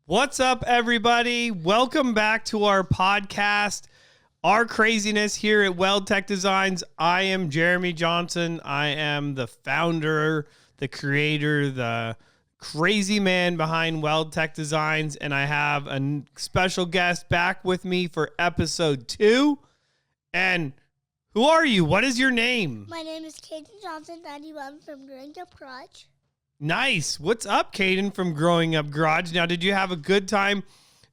What's up, everybody? Welcome back to our podcast, Our Craziness here at WeldTec Designs. I am Jeremy Johnson. I am the founder, the creator, the crazy man behind WeldTec Designs, and I have a special guest back with me for episode 2. And who are you? What is your name? My name is Kaiden Johnson, 91 from Growing Up Garage. Nice. What's up, Kaiden from Growing Up Garage? Now, did you have a good time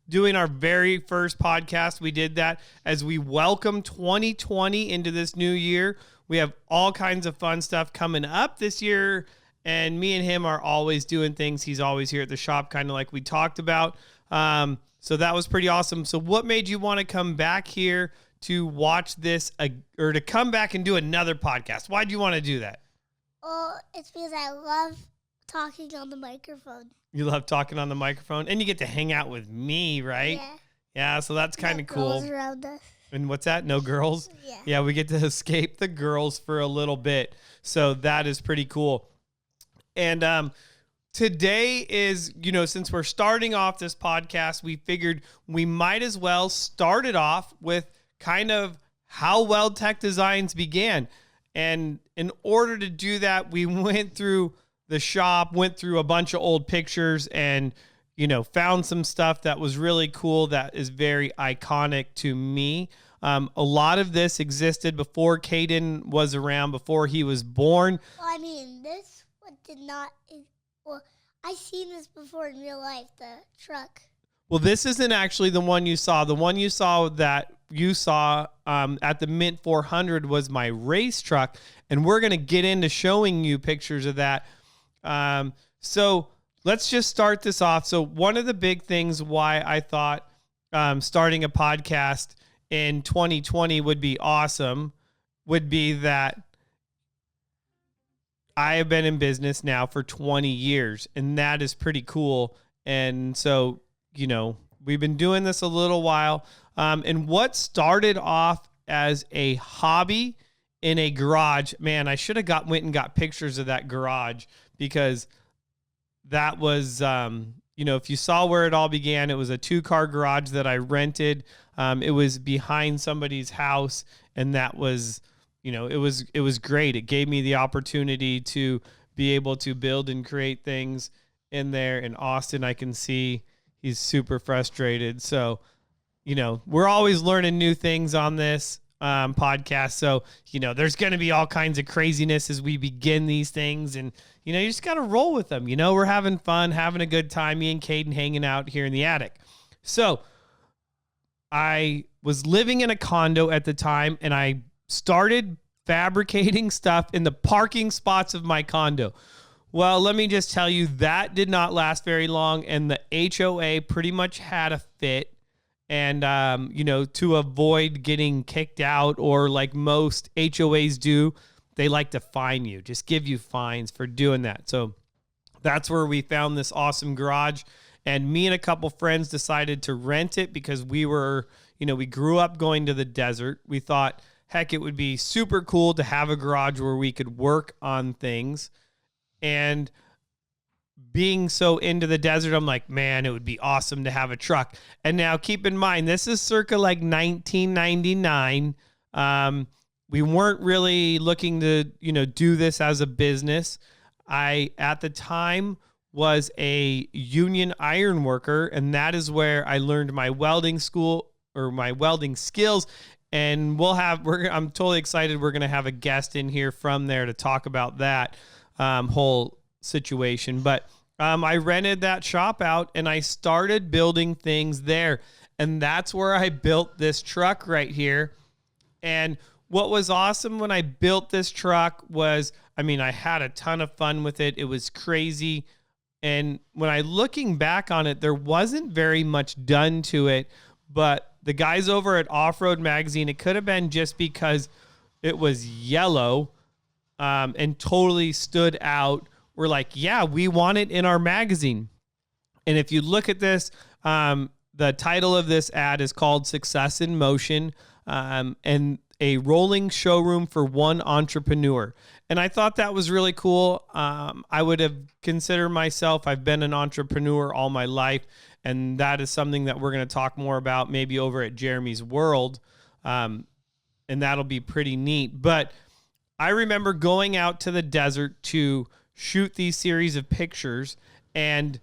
doing our very first podcast? We did that as we welcome 2020 into this new year. We have all kinds of fun stuff coming up this year, and me and him are always doing things. He's always here at the shop, kind of like we talked about. So that was pretty awesome. So what made you want to come back here to watch this or to come back and do another podcast? Why do you want to do that? Oh, it's because I love talking on the microphone. You love talking on the microphone, and you get to hang out with me, right? Yeah. Yeah, so that's kind of cool. Girls around us. And what's that? No girls? Yeah. Yeah, we get to escape the girls for a little bit. So that is pretty cool. And today is, since we're starting off this podcast, we figured we might as well start it off with kind of how Weld Tech Designs began. And in order to do that, we went through the shop, went through a bunch of old pictures and, found some stuff that was really cool that is very iconic to me. A lot of this existed before Kaiden was around, before he was born. Well, this one did not. Well, I seen this before in real life, the truck. Well, this isn't actually the one you saw. The one you saw at the Mint 400 was my race truck, and we're going to get into showing you pictures of that. So let's just start this off. So one of the big things why I thought starting a podcast in 2020 would be awesome would be that I have been in business now for 20 years, and that is pretty cool. And so, we've been doing this a little while. And what started off as a hobby in a garage, man, I should have went and got pictures of that garage, because that was, if you saw where it all began, it was a 2-car garage that I rented. It was behind somebody's house, and that was, it was great. It gave me the opportunity to be able to build and create things in there. And Austin, I can see he's super frustrated. So, we're always learning new things on this podcast. So, there's going to be all kinds of craziness as we begin these things. And, you just got to roll with them. We're having fun, having a good time. Me and Kaiden hanging out here in the attic. So I was living in a condo at the time, and I started fabricating stuff in the parking spots of my condo. Well, let me just tell you, that did not last very long, and the HOA pretty much had a fit. And, to avoid getting kicked out, or like most HOAs do, they like to fine you, just give you fines for doing that. So that's where we found this awesome garage. And me and a couple friends decided to rent it because we were, we grew up going to the desert. We thought, heck, it would be super cool to have a garage where we could work on things. And being so into the desert, I'm like, man, it would be awesome to have a truck. And now keep in mind, this is circa like 1999. We weren't really looking to, do this as a business. I, at the time, was a union iron worker, and that is where I learned my welding skills. And I'm totally excited. We're going to have a guest in here from there to talk about that whole situation. But I rented that shop out, and I started building things there. And that's where I built this truck right here. And what was awesome when I built this truck was, I had a ton of fun with it. It was crazy. And when I looking back on it, there wasn't very much done to it. But the guys over at Off-Road Magazine, it could have been just because it was yellow and totally stood out. We're like, yeah, we want it in our magazine. And if you look at this, the title of this ad is called Success in Motion. And a rolling showroom for one entrepreneur. And I thought that was really cool. I would have considered myself, I've been an entrepreneur all my life, and that is something that we're going to talk more about maybe over at Jeremy's World. And that'll be pretty neat. But I remember going out to the desert to shoot these series of pictures. And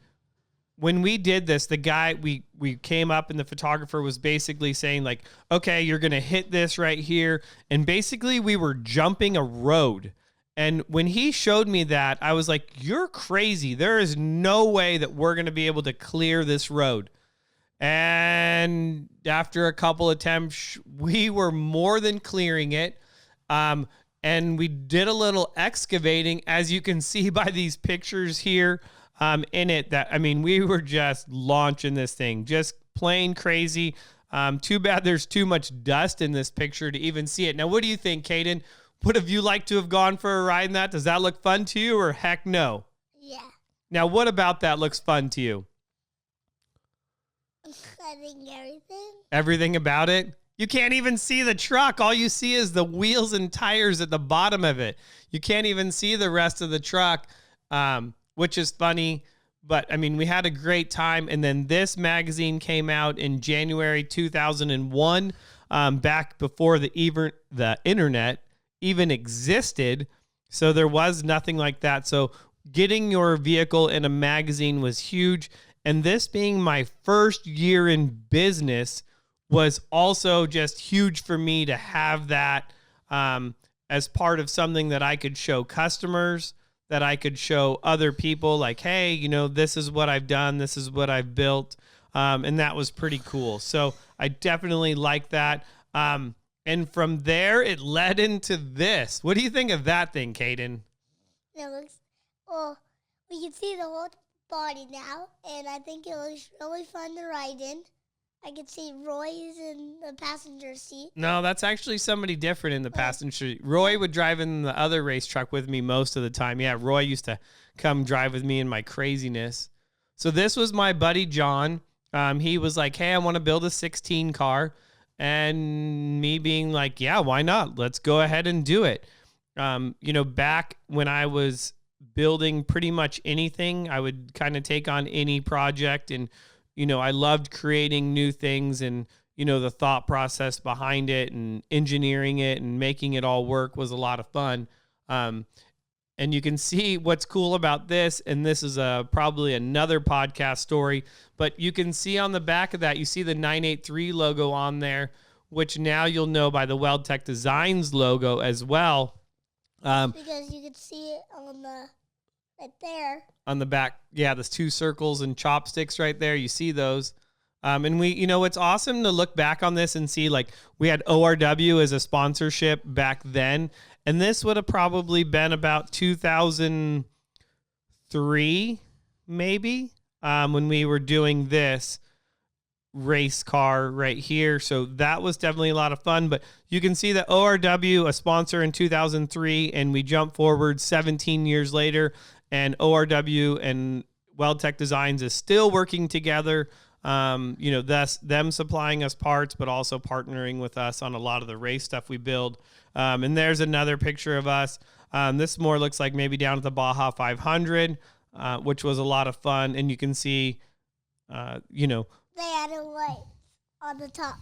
when we did this, the guy, we came up and the photographer was basically saying like, okay, you're going to hit this right here. And basically we were jumping a road. And when he showed me that, I was like, you're crazy. There is no way that we're going to be able to clear this road. And after a couple attempts, we were more than clearing it. And we did a little excavating, as you can see by these pictures here in it. That, I mean, we were just launching this thing, just plain crazy. Too bad there's too much dust in this picture to even see it. Now, what do you think, Kaiden? Would have you liked to have gone for a ride in that? Does that look fun to you, or heck no? Yeah. Now, what about that looks fun to you? I think everything. Everything about it? You can't even see the truck. All you see is the wheels and tires at the bottom of it. You can't even see the rest of the truck, which is funny. But, I mean, we had a great time. And then this magazine came out in January 2001, back before the internet even existed. So there was nothing like that. So getting your vehicle in a magazine was huge. And this being my first year in business was also just huge for me to have that as part of something that I could show customers, that I could show other people like, hey, you know, this is what I've done. This is what I've built. And that was pretty cool. So I definitely like that. And from there, it led into this. What do you think of that thing, Kaiden? It looks, well, we can see the whole body now, and I think it looks really fun to ride in. I can see Roy's in the passenger seat. No, that's actually somebody different in the passenger seat. Roy would drive in the other race truck with me most of the time. Yeah, Roy used to come drive with me in my craziness. So this was my buddy John. He was like, hey, I want to build a 16 car. And me being like, yeah, why not? Let's go ahead and do it. You know, back when I was building pretty much anything, I would kind of take on any project. And, you know, I loved creating new things, and, you know, the thought process behind it and engineering it and making it all work was a lot of fun. And you can see what's cool about this, and this is probably another podcast story, but you can see on the back of that, you see the 983 logo on there, which now you'll know by the WeldTec Designs logo as well. Because you can see it on the, right there. On the back, yeah, there's two circles and chopsticks right there. You see those. And we, you know, it's awesome to look back on this and see, like, we had ORW as a sponsorship back then. And this would have probably been about 2003, maybe, when we were doing this race car right here. So that was definitely a lot of fun. But you can see that ORW, a sponsor in 2003, and we jump forward 17 years later, and ORW and WeldTec Designs is still working together. You know, thus them supplying us parts, but also partnering with us on a lot of the race stuff we build. And there's another picture of us. This more looks like maybe down at the Baja 500, which was a lot of fun. And you can see, you know, They added lights on the top.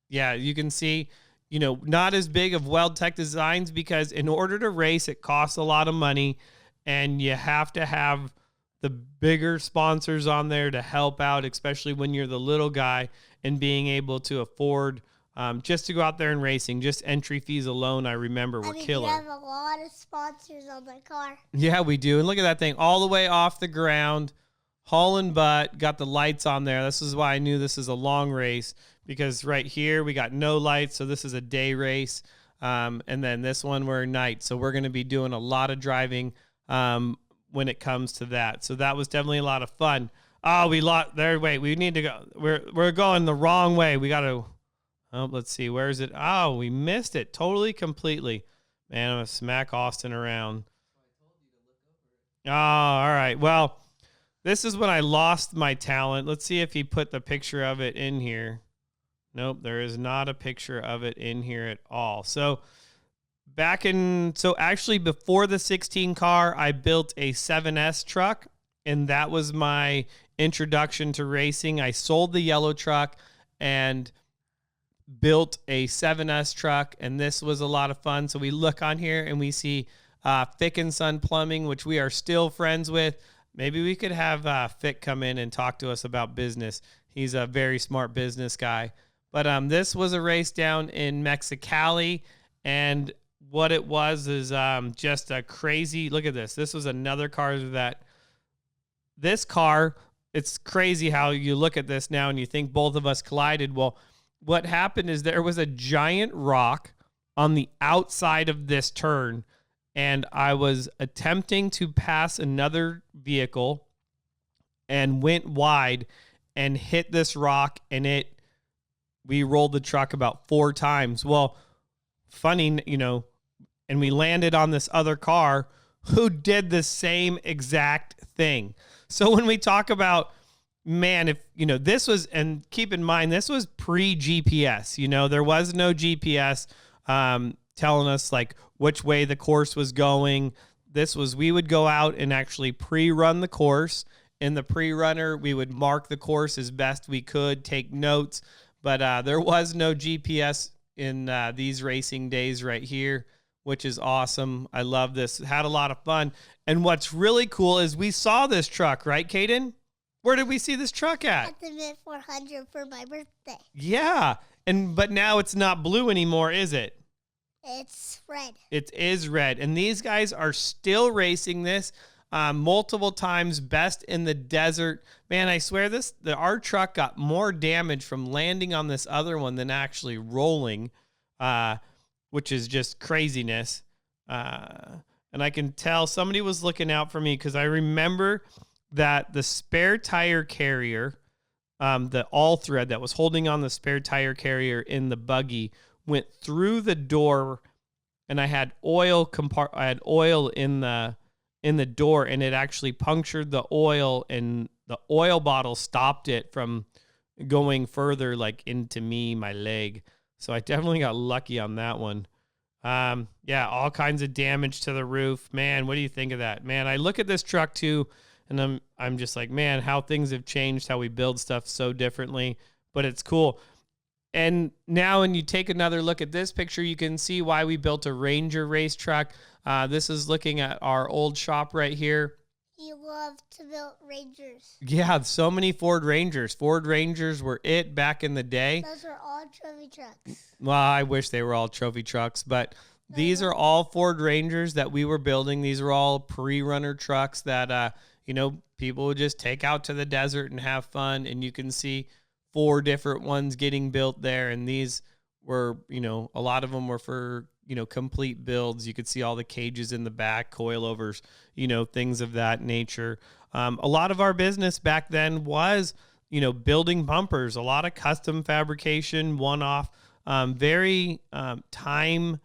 Yeah, you can see, you know, not as big of WeldTec Designs, because in order to race, it costs a lot of money, and you have to have the bigger sponsors on there to help out, especially when you're the little guy and being able to afford just to go out there and racing. Just entry fees alone, I remember, were killer. You have a lot of sponsors on the car. Yeah, we do. And look at that thing all the way off the ground, hauling butt, got the lights on there. This is why I knew this is a long race, because right here we got no lights, so this is a day race. And then this one we're night, so we're going to be doing a lot of driving when it comes to that. So that was definitely a lot of fun. Oh, we lost there. Wait, we need to go. We're going the wrong way. We got to. Oh, let's see. Where is it? Oh, we missed it totally, completely. Man, I'm gonna smack Austin around. Oh, all right. Well, this is when I lost my talent. Let's see if he put the picture of it in here. Nope, there is not a picture of it in here at all. So actually before the 16 car, I built a 7S truck, and that was my introduction to racing. I sold the yellow truck and built a 7S truck, and this was a lot of fun. So we look on here and we see Fick and Son Plumbing, which we are still friends with. Maybe we could have Fick come in and talk to us about business. He's a very smart business guy. But this was a race down in Mexicali, and what it was is just a crazy, look at this. This was another car this car, it's crazy how you look at this now and you think both of us collided. Well, what happened is there was a giant rock on the outside of this turn, and I was attempting to pass another vehicle and went wide and hit this rock, and we rolled the truck about 4 times. Well, funny, and we landed on this other car who did the same exact thing. So when we talk about, man, if, this was, and keep in mind, this was pre-GPS, there was no GPS telling us like which way the course was going. We would go out and actually pre-run the course. In the pre-runner, we would mark the course as best we could, take notes, but there was no GPS in these racing days right here, which is awesome. I love this. Had a lot of fun. And what's really cool is we saw this truck, right, Kaiden? Where did we see this truck at? At the Mid 400 for my birthday. Yeah. But now it's not blue anymore, is it? It's red. It is red. And these guys are still racing this multiple times, best in the desert. Man, I swear our truck got more damage from landing on this other one than actually rolling, which is just craziness. And I can tell somebody was looking out for me because I remember that the spare tire carrier, the all thread that was holding on the spare tire carrier in the buggy, went through the door, and I had oil in the door, and it actually punctured the oil, and the oil bottle stopped it from going further, like into my leg. So I definitely got lucky on that one. Yeah, all kinds of damage to the roof. Man, what do you think of that? Man, I look at this truck too, and I'm just like, man, how things have changed, how we build stuff so differently, but it's cool. And now when you take another look at this picture, you can see why we built a Ranger race truck. This is looking at our old shop right here. You love to build Rangers. Yeah, so many Ford Rangers. Ford Rangers were it back in the day. Those were all trophy trucks. Well, I wish they were all trophy trucks, but these are all Ford Rangers that we were building. These are all pre-runner trucks that, people would just take out to the desert and have fun. And you can see 4 different ones getting built there. And these were, a lot of them were for, complete builds. You could see all the cages in the back, coilovers, things of that nature. A lot of our business back then was, building bumpers, a lot of custom fabrication, one-off, very timely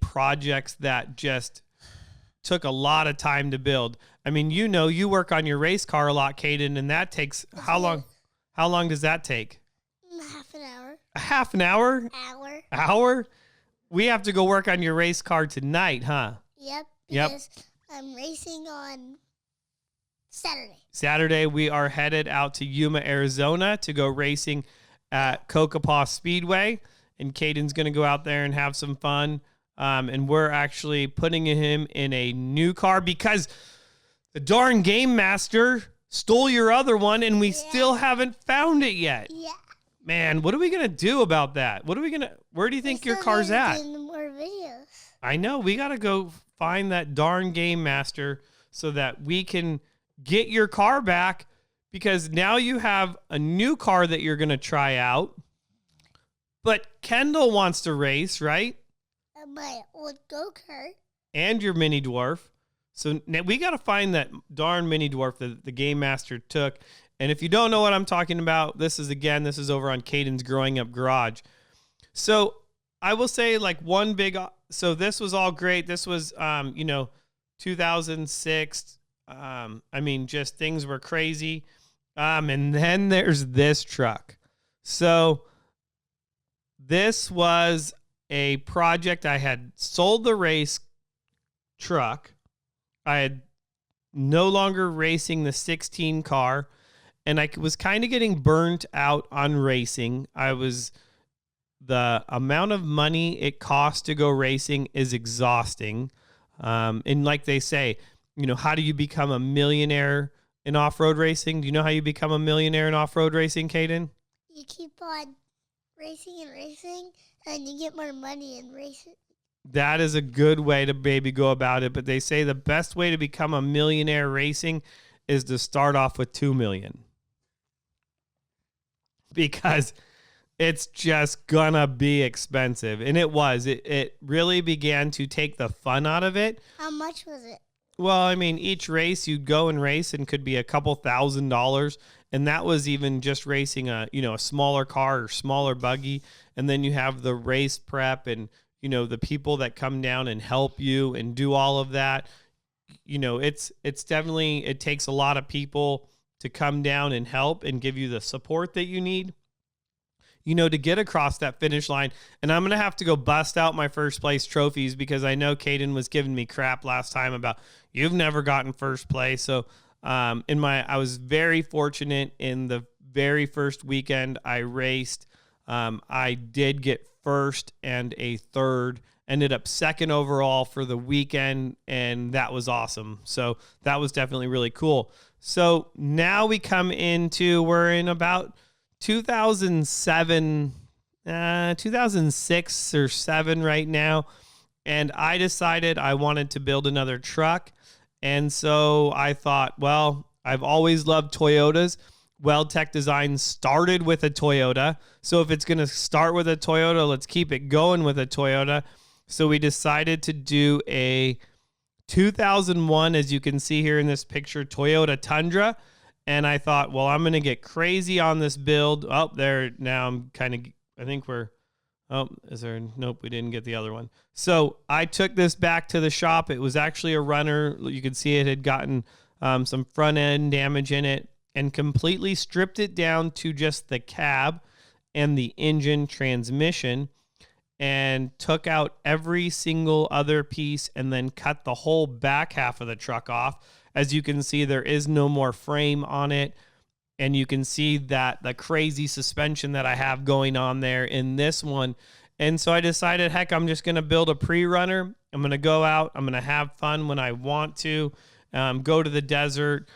projects that just took a lot of time to build. I mean, you work on your race car a lot, Kaiden, and that takes how long? How long does that take? Half an hour. A half an hour? Hour? We have to go work on your race car tonight, huh? Yep. Because I'm racing on Saturday, we are headed out to Yuma, Arizona to go racing at Kokopaw Speedway. And Kaiden's going to go out there and have some fun. And we're actually putting him in a new car because the darn Game Master stole your other one and we still haven't found it yet. Yeah. Man, what are we going to do about that? Where do you think your car's at? More videos. I know. We got to go find that darn Game Master so that we can get your car back, because now you have a new car that you're going to try out. But Kendall wants to race, right? My old go-kart. And your mini dwarf. So now we got to find that darn mini dwarf that the Game Master took. And if you don't know what I'm talking about, this is over on Kaiden's Growing Up Garage. So I will say, like, so this was all great. This was, 2006. Just things were crazy. And then there's this truck. So this was a project. I had sold the race truck. I had no longer racing the 16 car, and I was kind of getting burnt out on racing. The amount of money it costs to go racing is exhausting. And like they say, how do you become a millionaire in off-road racing? Do you know how you become a millionaire in off-road racing, Kaiden? You keep on racing and racing, and you get more money in racing. That is a good way to maybe go about it. But they say the best way to become a millionaire racing is to start off with $2 million. Because it's just gonna be expensive. And it was. It really began to take the fun out of it. How much was it? Well, I mean, each race you'd go and race and could be a couple $1,000s. And that was even just racing a smaller car or smaller buggy. And then you have the race prep and, the people that come down and help you and do all of that. It's definitely, it takes a lot of people to come down and help and give you the support that you need, to get across that finish line. And I'm going to have to go bust out my first place trophies because I know Kaiden was giving me crap last time about you've never gotten first place. So I was very fortunate in the very first weekend I raced. I did get first and a third, ended up second overall for the weekend, and that was awesome. So that was definitely really cool. So now we're in about 2007, 2006 or 7 right now. And I decided I wanted to build another truck. And so I thought, well, I've always loved Toyotas. WeldTec Designs started with a Toyota. So if it's going to start with a Toyota, let's keep it going with a Toyota. So we decided to do a 2001, as you can see here in this picture, Toyota Tundra. And I thought, well, I'm going to get crazy on this build. Oh, there. Now I'm nope, we didn't get the other one. So I took this back to the shop. It was actually a runner. You could see it had gotten some front end damage in it and completely stripped it down to just the cab and the engine transmission and took out every single other piece and then cut the whole back half of the truck off. As you can see, there is no more frame on it. And you can see that the crazy suspension that I have going on there in this one. And so I decided, heck, I'm just going to build a pre-runner. I'm going to go out. I'm going to have fun when I want to, go to the desert,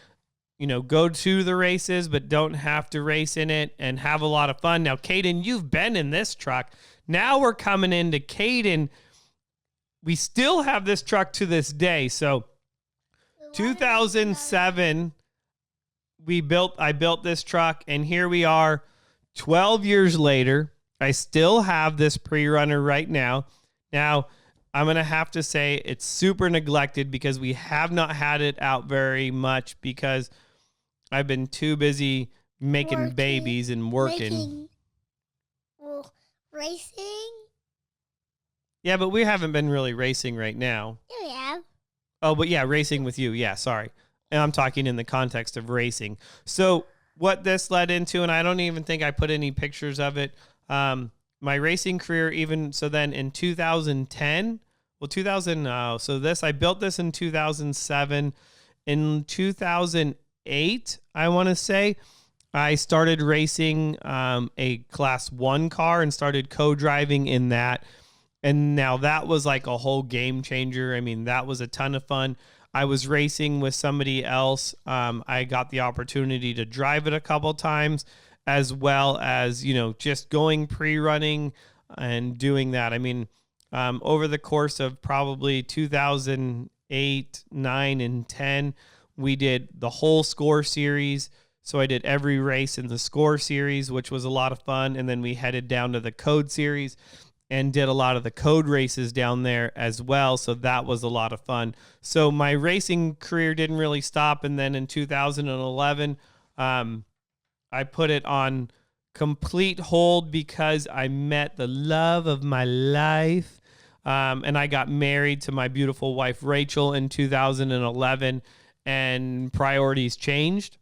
go to the races, but don't have to race in it and have a lot of fun. Now, Kaiden, you've been in this truck. Now we're coming into Kaiden. We still have this truck to this day. So 2007, I built this truck, and here we are 12 years later. I still have this pre-runner right now. Now, I'm going to have to say it's super neglected because we have not had it out very much because I've been too busy making babies and working. Racing? Yeah, but we haven't been really racing right now. Yeah, we have. Oh, but yeah, racing with you. Yeah, sorry. And I'm talking in the context of racing. So what this led into, and I don't even think I put any pictures of it, my racing career, then in 2010, I built this in 2007. In 2008, I want to say, I started racing a Class 1 car and started co-driving in that. And now that was like a whole game changer. I mean, that was a ton of fun. I was racing with somebody else. I got the opportunity to drive it a couple times, as well as, just going pre-running and doing that. I mean, over the course of probably 2008, 9, and 10, we did the whole score series. So I did every race in the score series, which was a lot of fun. And then we headed down to the code series and did a lot of the code races down there as well. So that was a lot of fun. So my racing career didn't really stop. And then in 2011, I put it on complete hold because I met the love of my life. And I got married to my beautiful wife, Rachel, in 2011, and priorities changed.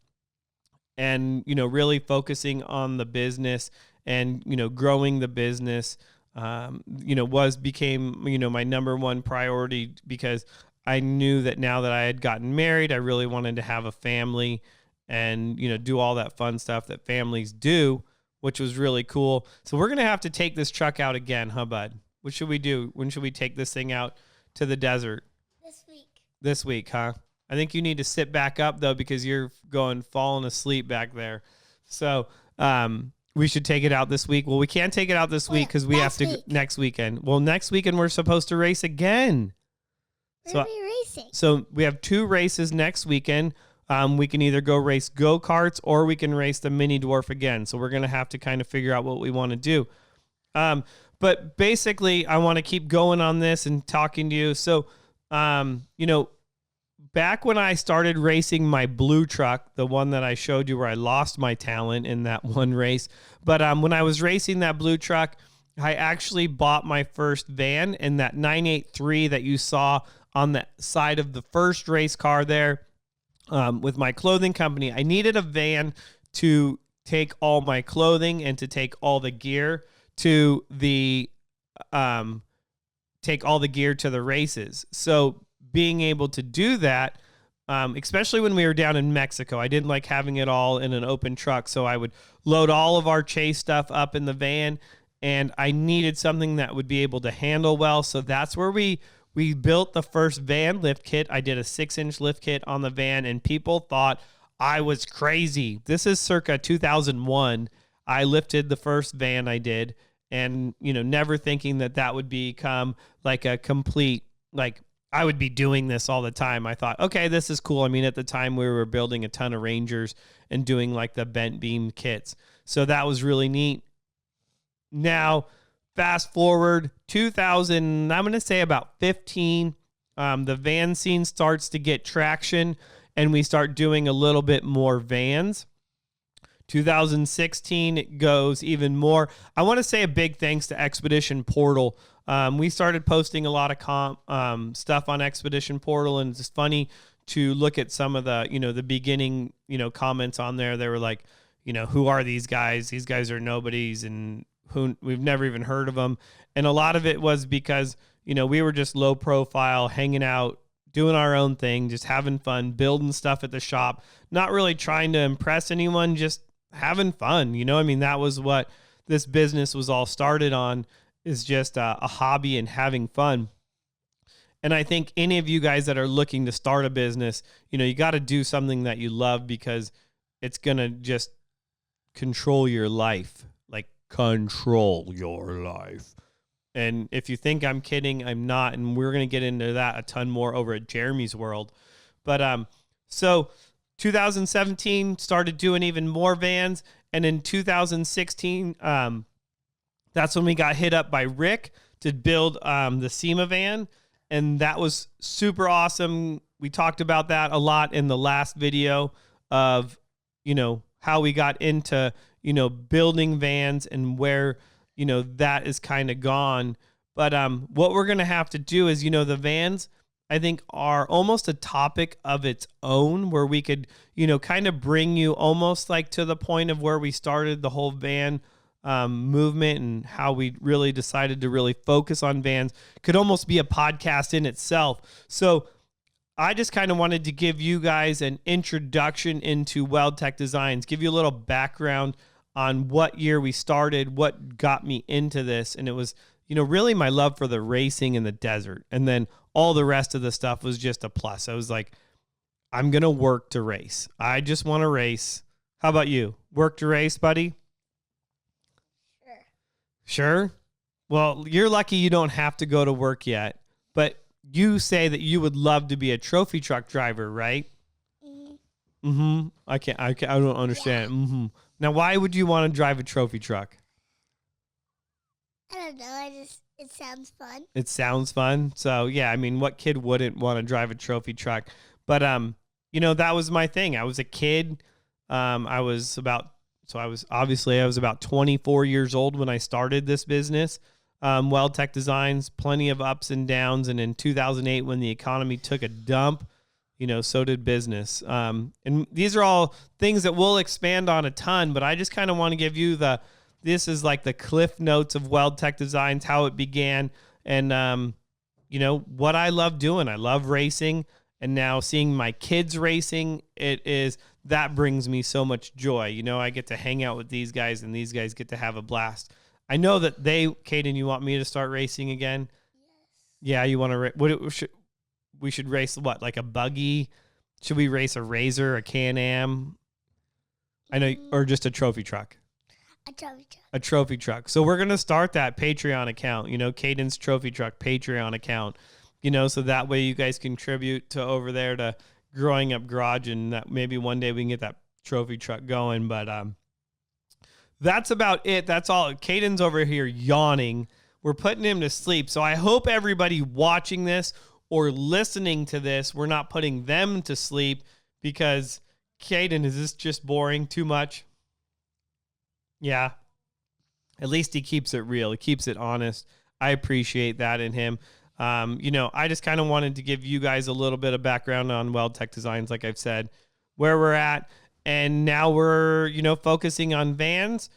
And, really focusing on the business and, growing the business, became, my number one priority, because I knew that now that I had gotten married, I really wanted to have a family and, do all that fun stuff that families do, which was really cool. So we're going to have to take this truck out again, huh, bud? What should we do? When should we take this thing out to the desert? This week. This week, huh? I think you need to sit back up, though, because you're falling asleep back there. So we should take it out this week. Well, we can't take it out this week because we have to next weekend. Well, next weekend we're supposed to race again. Where are we racing? So we have 2 races next weekend. We can either go race go-karts or we can race the mini dwarf again. So we're going to have to kind of figure out what we want to do. But basically, I want to keep going on this and talking to you. So, back when I started racing my blue truck, the one that I showed you where I lost my talent in that one race, but when I was racing that blue truck, I actually bought my first van, and that 983 that you saw on the side of the first race car there, with my clothing company, I needed a van to take all my clothing and to take all the gear to the races. So being able to do that, especially when we were down in Mexico, I didn't like having it all in an open truck. So I would load all of our chase stuff up in the van, and I needed something that would be able to handle well. So that's where we built the first van lift kit. I did a 6-inch lift kit on the van, and people thought I was crazy. This is circa 2001. I lifted the first van I did, and, never thinking that would become like a complete, like, I would be doing this all the time. I thought, okay, this is cool. I mean, at the time we were building a ton of Rangers and doing like the bent beam kits. So that was really neat. Now, fast forward 2000, I'm going to say about 15, the van scene starts to get traction and we start doing a little bit more vans. 2016, it goes even more. I want to say a big thanks to Expedition Portal. We started posting a lot of stuff on Expedition Portal, and it's funny to look at some of the, the beginning, comments on there. They were like, who are these guys? These guys are nobodies, and we've never even heard of them. And a lot of it was because, we were just low profile, hanging out, doing our own thing, just having fun, building stuff at the shop, not really trying to impress anyone, just having fun. That was what this business was all started on, is just a hobby and having fun. And I think any of you guys that are looking to start a business, you got to do something that you love, because it's going to just control your life, like control your life. And if you think I'm kidding, I'm not. And we're going to get into that a ton more over at Jeremy's World. But so 2017 started doing even more vans. And in 2016, that's when we got hit up by Rick to build the SEMA van. And that was super awesome. We talked about that a lot in the last video of, how we got into, building vans and where, that is kind of gone. But what we're going to have to do is, the vans, I think, are almost a topic of its own, where we could, kind of bring you almost like to the point of where we started the whole van movement, and how we really decided to really focus on vans. Could almost be a podcast in itself. So I just kind of wanted to give you guys an introduction into WeldTec Designs, give you a little background on what year we started, what got me into this. And it was, really my love for the racing in the desert. And then all the rest of the stuff was just a plus. I was like, I'm going to work to race. I just want to race. How about you? Work to race, buddy? Sure? Well, you're lucky you don't have to go to work yet. But you say that you would love to be a trophy truck driver, right? I don't understand. Now, why would you want to drive a trophy truck? I don't know. It sounds fun. It sounds fun. So, yeah, what kid wouldn't want to drive a trophy truck? But, that was my thing. I was a kid. I was about 24 years old when I started this business. WeldTec Designs, plenty of ups and downs. And in 2008, when the economy took a dump, so did business. And these are all things that we'll expand on a ton, but I just kind of want to give you the this is like the cliff notes of WeldTec Designs, how it began, and what I love doing. I love racing, and now seeing my kids racing, that brings me so much joy. I get to hang out with these guys, and these guys get to have a blast. I know that Kaiden, you want me to start racing again? Yes. Yeah, you want to we should race what, like a buggy? Should we race a Razor, a Can-Am? I know, or just a trophy truck? A trophy truck. A trophy truck. So we're going to start that Patreon account, Kaiden's Trophy Truck Patreon account, so that way you guys contribute to over there to Growing Up Garage, and that maybe one day we can get that trophy truck going. But that's about it. That's all. Kaiden's over here yawning. We're putting him to sleep. So I hope everybody watching this or listening to this, we're not putting them to sleep, because Kaiden, is this just boring too much? Yeah. At least he keeps it real. He keeps it honest. I appreciate that in him. I just kind of wanted to give you guys a little bit of background on WeldTec Designs, like I've said, where we're at. And now we're, focusing on vans.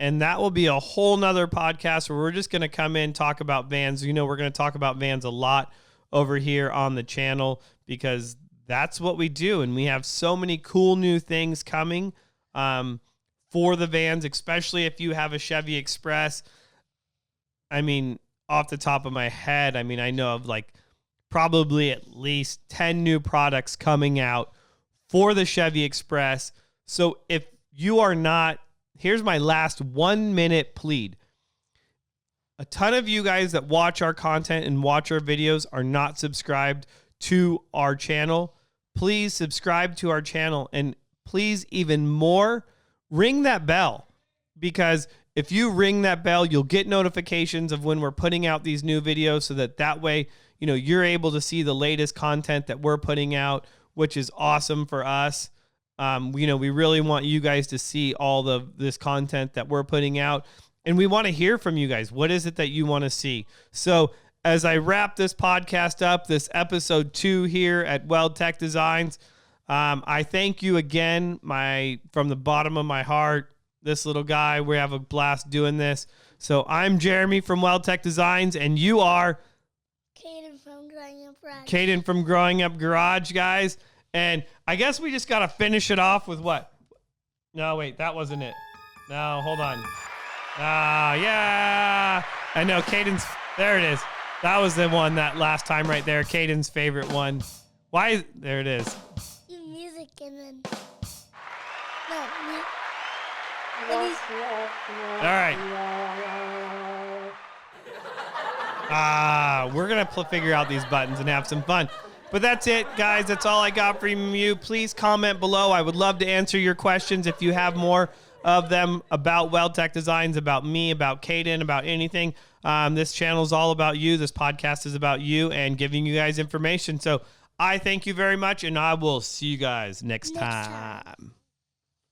And that will be a whole nother podcast where we're just going to come in, talk about vans. We're going to talk about vans a lot over here on the channel, because that's what we do. And we have so many cool new things coming for the vans, especially if you have a Chevy Express. I mean, off the top of my head, I know of like probably at least 10 new products coming out for the Chevy Express. So if you are not, here's my last 1 minute plead. A ton of you guys that watch our content and watch our videos are not subscribed to our channel. Please subscribe to our channel, and please, even more, ring that bell, because if you ring that bell, you'll get notifications of when we're putting out these new videos, so that way, you're able to see the latest content that we're putting out, which is awesome for us. We really want you guys to see all this content that we're putting out, and we want to hear from you guys. What is it that you want to see? So as I wrap this podcast up, this episode 2 here at WeldTec Designs, I thank you again, from the bottom of my heart. This little guy, we have a blast doing this. So I'm Jeremy from WeldTec Designs, and you are Kaiden from Growing Up Garage. Kaiden from Growing Up Garage, guys. And I guess we just got to finish it off with what? No, wait, that wasn't it. No, hold on. Yeah. I know, Kaiden's, there it is. That was the one, that last time right there, Kaiden's favorite one. There it is. You music and then... All right. We're going to figure out these buttons and have some fun. But that's it, guys. That's all I got from you. Please comment below. I would love to answer your questions if you have more of them about WeldTec Designs, about me, about Kaiden, about anything. This channel is all about you. This podcast is about you and giving you guys information. So I thank you very much, and I will see you guys next time.